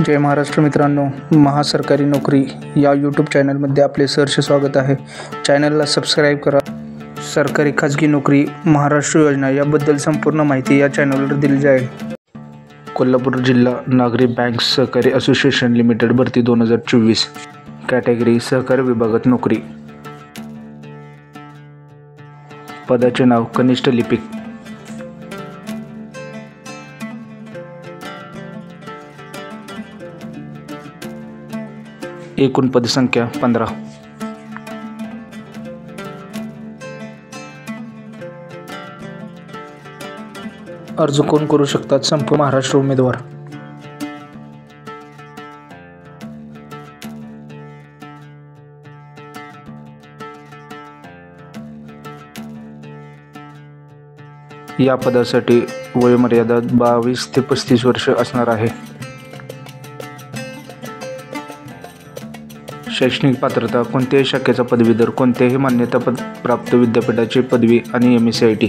जय महाराष्ट्र मित्रांनो, महासरकारी नोकरी या यूट्यूब चॅनलमध्ये आपले सहर्ष स्वागत आहे। चॅनलला सबस्क्राईब करा। सरकारी खाजगी नोकरी महाराष्ट्र योजना याबद्दल संपूर्ण माहिती या चॅनलवर दिली जाईल। कोल्हापूर जिल्हा नागरी बँक सहकारी असोसिएशन लिमिटेड भरती 2024 कॅटेगरी सहकारी विभागात नोकरी। पदाचे नाव कनिष्ठ लिपिक। एकूण पदसंख्या 15। अर्ज कोण करू शकतात? संपूर्ण महाराष्ट्र उमेदवार। या पदासाठी वयोमर्यादा 22 ते 35 वर्ष असणार आहे। शैक्षणिक पात्रता कोणत्याही शाखेचा पदवीधर, कोणत्याही मान्यता प्राप्त विद्यापीठाची पदवी आणि MSc IT।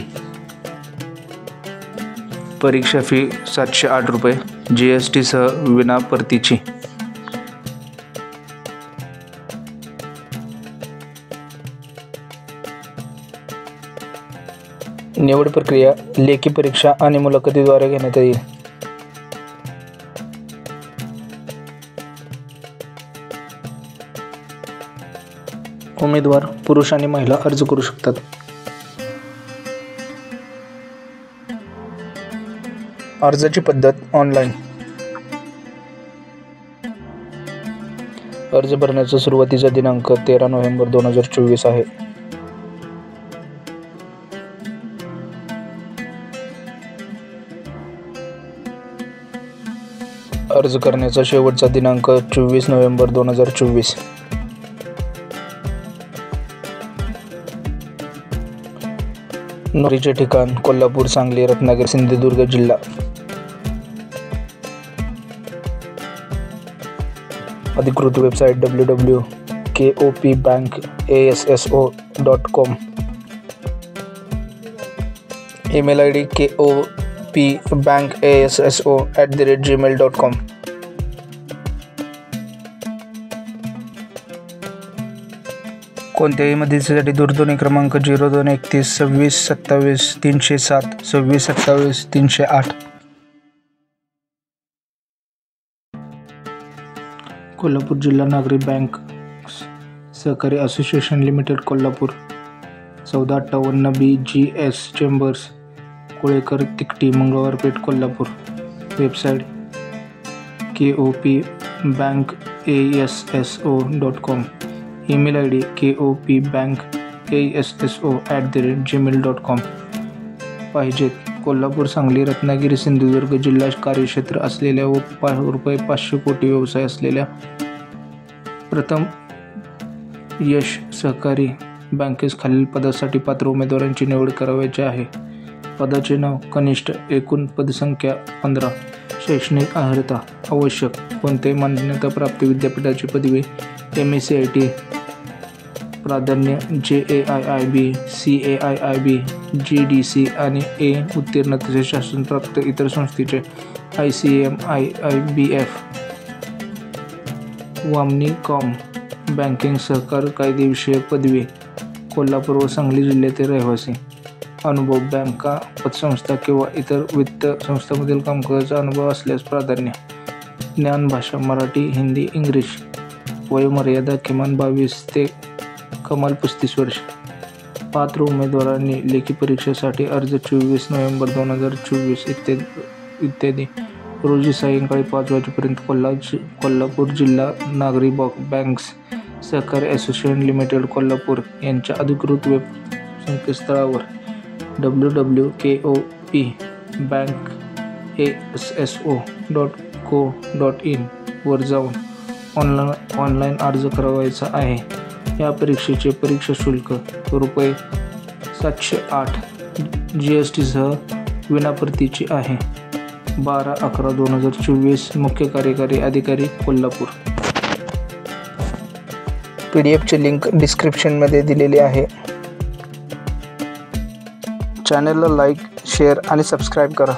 परीक्षा फी 708 रुपये GST सह विना परतीची। निवड प्रक्रिया लेखी परीक्षा आणि मुलाखतीद्वारे घेण्यात येईल। उमेदवार पुरुष आणि महिला अर्ज करू शकतात। अर्जाची पद्धत ऑनलाईन। अर्ज भरण्याचा सुरुवातीचा दिनांक 13 नोव्हेंबर 2024 आहे। अर्ज करण्याचा शेवटचा दिनांक 24 नोव्हेंबर 2024। नोकरीचे ठिकाण कोल्हापूर, सांगली, रत्नागिरी, सिंधुदुर्ग जिल्हा। अधिकृत website www.kopbankasso.com। Email ID kopbankasso@gmail.com। कोणत्याही मदतीसाठी दूरध्वनी क्रमांक 0231 26 27 307 26 27 308। कोल्हापूर जिल्हा नागरी बँक सहकारी association limited Kolhapur 1458 BGS chambers, Kolekar Tikti, Mangalwar Peth, Kolhapur. Website kopbankasso.com। Email ID kopbankasso@gmail.com। पाहिजेत कोल्हापूर, सांगली, रत्नागिरी, सिंधुदुर्ग जिल्हा कार्यक्षेत्र असलेल्या व रुपये 500 कोटी व्यवसाय असलेल्या प्रथम यश सहकारी बँकेस खालील पदासाठी पात्र उमेदवारांची निवड करावयाची आहे। पदाचे नाव कनिष्ठ। एकूण पदसंख्या 15। शैक्षणिक अर्हता आवश्यक कोणत्याही मान्यता प्राप्त विद्यापीठाची पदवी, MSc IT। प्राधान्य JAIIB, CAIIB, GDC आणि A उत्तीर्ण तसेच शासनप्राप्त इतर संस्थेचे ICAM IIBF। वामनी.com बँकिंग सहकार कायदेविषयक पदवी, कोल्हापूर व सांगली जिल्ह्यातील रहिवासी। अनुभव बँका, पतसंस्था किंवा इतर वित्त संस्थांमधील कामकाजाचा अनुभव असल्यास प्राधान्य। ज्ञान भाषा मराठी, हिंदी, इंग्लिश। वयोमर्यादा किमान 22 ते कमाल 35 वर्ष। पात्र उमेदवारांनी लेखी परीक्षेसाठी अर्ज 24 नोव्हेंबर 2024 इत्यादी रोजी सायंकाळी 5 वाजेपर्यंत कोल्हापूर जिल्हा नागरी बँक्स सहकारी असोसिएशन लिमिटेड कोल्हापूर यांच्या अधिकृत वेब संकेतस्थळावर www.kopbankasso.co.in वर जाऊन ऑनलाईन अर्ज करावयाचा आहे। या परीक्षेचे परीक्षा शुल्क रुपये 708 GST सह विनापरतीची आहे। 12/11/2024। मुख्य कार्यकारी अधिकारी कोल्हापूर। PDF ची लिंक डिस्क्रिप्शनमध्ये दिलेली आहे। चॅनलला लाईक, शेअर आणि सबस्क्राईब करा।